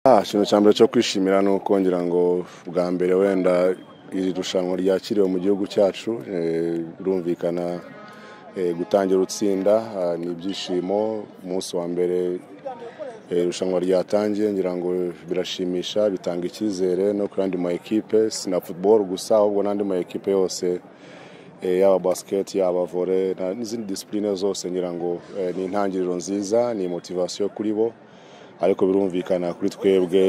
Ikintu cya mbere cyo kwishimira ni uko ngira ngo bwa mbere wenda iri rushanwa ryakiriwe mu gihugu cyacu birumvikana gutangira utsinda ni ibyishimo. Umunsi wa mbere irushanwa ryatangiye ngira ngo birashimisha, bitanga icyizere no ku yandi ma ekipe, si na football gusa ahubwo n'andi ma ekipe yose, yaba basket yaba volley n'izindi discipline zose. Ngira ngo ni intangiriro nziza, ni motivation kuri bo, ariko birumvikana kuri twebwe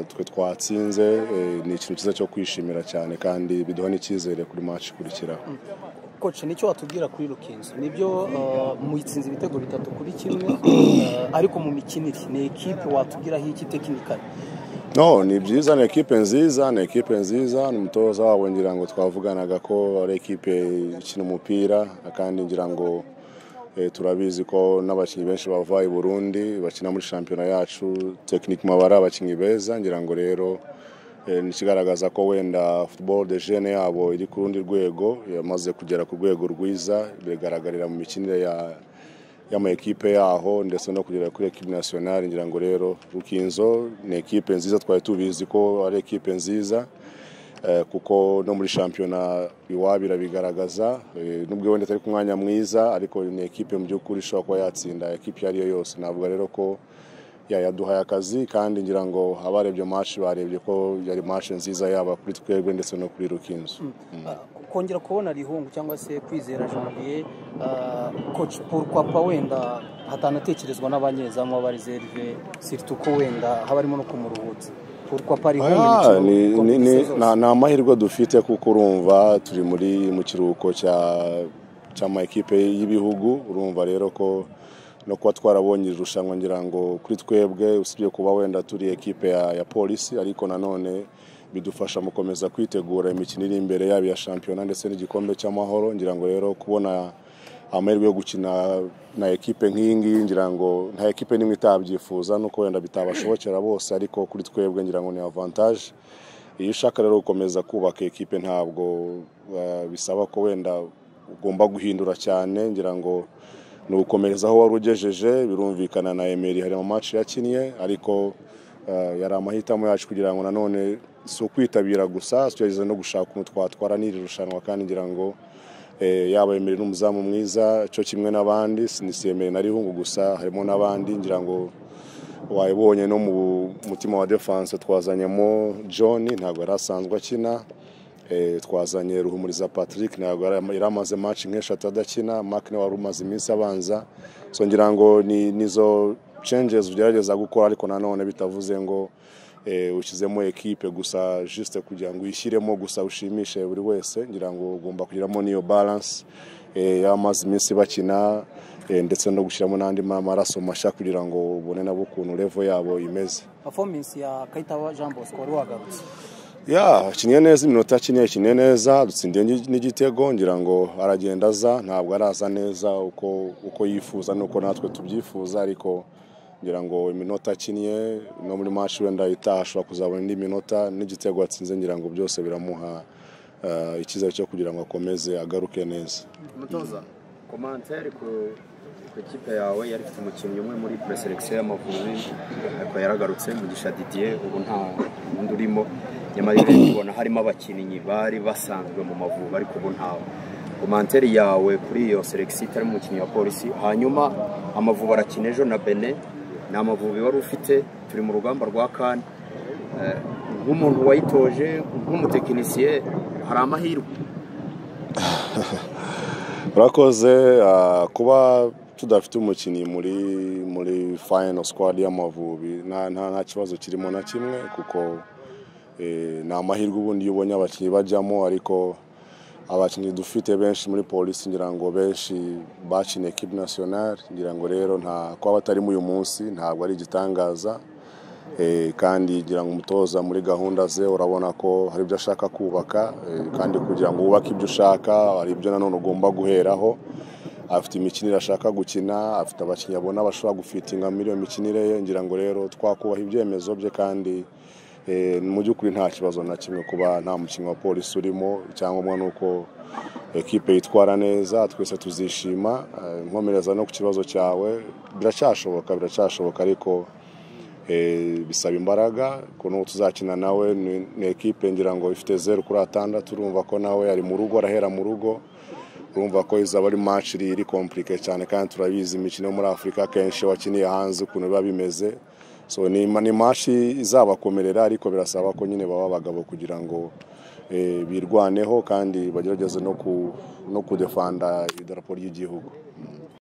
twe twatsinze ni ikintu cyiza cyo kwishimira cyane kandi biduha n'icyizere kuri match ikurikiraho. Coach, nicyo watubwira kuri Rukinzo? Nibyo muyitsinze ibitego 3-1 ariko mu mikinire ni equipe watubwiraho iki technical? No, ni byiza, ni equipe nziza, ni equipe nziza. N'umutoza wabo ngira ngo twavuganaga ko ari equipe ikina umupira, kandi ngira ngo turabizi ko n'abakinnyi benshi bava i Burundi bakina muri shampiyona yacu, techniquement bari abakinnyi beza. Ngira ngo rero nikigaragaza ko wenda football de jeune yabo iri ku rundi rwego, yamaze kugera ku rwego rwiza, bigaragarira mu mikinire y'ama ekipe yaho ndetse no kugera kuri equipe nationale. Ngira ngo rero Rukinzo ni ekipe nziza, twari tubizi ko ari ekipe nziza, kuko no muri shampiyona iwabira bigaragaza, nubwo wenda atari ku mwanya mwiza, ariko ni ekipe mu by'ukuri ishobora kuba yatsinda ekipe yari yo yose. Navuga rero ko yaduhaye akazi, kandi ngira ngo abarebye match barebye ko yari match nziza yaba kuri twebwe ndetse no kuri Rukinzo. Kongera kubona Rihungu cyangwa se Kwizera Janvier, coach, pourquoi pas wenda hatanatekerezwa n'abanyezamu ba reserve, surtout ko wenda habarimo no kumuruhutsa? Pourquoi pas Rihungu? Ni amahirwe dufite kuko urumva turi mu kiruhuko cy'ama ekipe y'ibihugu. Urumva rero ko no kuba twarabonye irushanwa, ngira ngo kuri twebwe usibye kuba wenda turi ekipe ya polisi, ariko nanone bidufasha mu komeza kwitegura imikino iri imbere yabo ya shampiyona ndetse n'igikombe cy'amahoro. Ngira ngo rero kubona amahirwe yo gukina na ekipe nk'iyingiyi, ngira ngo nta ekipe nimwe itabyifuza, nuko wenda bitabashobokera bose, ariko kuri twebwe ngira ngo ni avantage. Iyo ushaka rero gukomeza kubaka ekipe, ntabwo bisaba ko wenda ugomba guhindura cyane. Ngira ngo ni ugukomereza aho wari ugejeje. Birumvikana na Emery hari mu match yakinnye, ariko yari amahitamo yacu kugira ngo nanone si ukwitabira gusa, tugeze no gushaka ukuntu twatwara n'iri rushanwa. Kandi ngira ngo yaba Emery n'umuzamu mwiza cyo kimwe n'abandi, si Emery na Rihungu gusa, harimo n'abandi. Ngira ngo wayibonye no mu mutima wa defense twazanyemo John, ntabwo yari asanzwe akina. Twazanye Ruhumuriza Patrick, ntabwo yari amaze match nk'eshatu adakina. Mark ne wari umaze iminsi abanza. So ngira ngo nizo changes ugerageza gukora, ariko nanone bitavuze ngo ushyizemo ekipe gusa juste kugira ngo uyishyiremo gusa ushimishe buri wese. Ngira ngo ugomba kugiramo niyo balance y'amazi iminsi bakina, ndetse no gushyiramo n'andi maraso mashya kugira ngo ubone nabo ukuntu level yabo imeze. Performance ya Kayitaba Jean Bosco wari wagarutse? Kinye neza, iminota kinye neza, dutsindiye n'igitego. Ngira ngo aragenda aza, ntabwo araza neza uko yifuza nuko natwe tubyifuza, ariko ngira ngo iminota kinye no muri match wenda itashobora kuzabona indi minota n'igitego atsinze. Ngira ngo byose biramuha ikiza cyo kugira ngo akomeze agaruke neza. Umutoza, commentaire ku ekipe yawe yari ifite umukinnyi umwe muri preselection y'Amavubi, ariko yaragarutse Mugisha Didier, ubu nta wundi urimo. Nyamara ubona harimo abakinnyi bari basanzwe mu Mavubi, ariko ubu ntawe. Commentaire yawe kuri iyo selection itari umukinnyi wa polisi, hanyuma Amavubi arakina ejo na Benin, ni Amavubi wari ufite, turi mu rugamba rwa CAN, nk'umuntu wayitoje nk'umutekinisiye, hari amahirwe? Urakoze. Kuba tudafite umukinnyi muri final squad y'Amavubi nta kibazo kirimo na kimwe, kuko ni amahirwe ubundi ubonye abakinnyi bajyamo. Ariko abakinnyi dufite benshi muri polisi, ngira ngo benshi bakina equipe nationale. Ngira ngo rero kuba batarimo uyu munsi ntabwo ari igitangaza, kandi ngira ngo umutoza muri gahunda ze urabona ko hari ibyo ashaka kubaka, kandi kugira ngo wubake ibyo ushaka hari ibyo nanone ugomba guheraho. Afite imikinire ashaka gukina, afite abakinnyi abona bashobora gufitinga muri iyo mikinire ye. Ngira ngo rero twakubaha ibyemezo bye, kandi mu by'ukuri nta kibazo na kimwe kuba nta mukinnyi wa polisi urimo. Icyangombwa nuko ekipe yitwara neza, twese tuzishima. Nkomereza no ku kibazo cyawe, biracyashoboka, ariko bisaba imbaraga ko no tuzakina nawe ni equipe ngira ngo ifite 0-6 turumva ko nawe ari mu rugo arahera mu rugo urumva ko izaba ari match iri compliqué cyane kandi turabizi imikino muri Afrika kenshi wakiniye hanze ukuntu biba bimeze so ni match izabakomerera ariko birasaba ko nyine baba bagabo kugira ngo birwaneho kandi bagerageze no kudefanda idarapo ry'igihugu.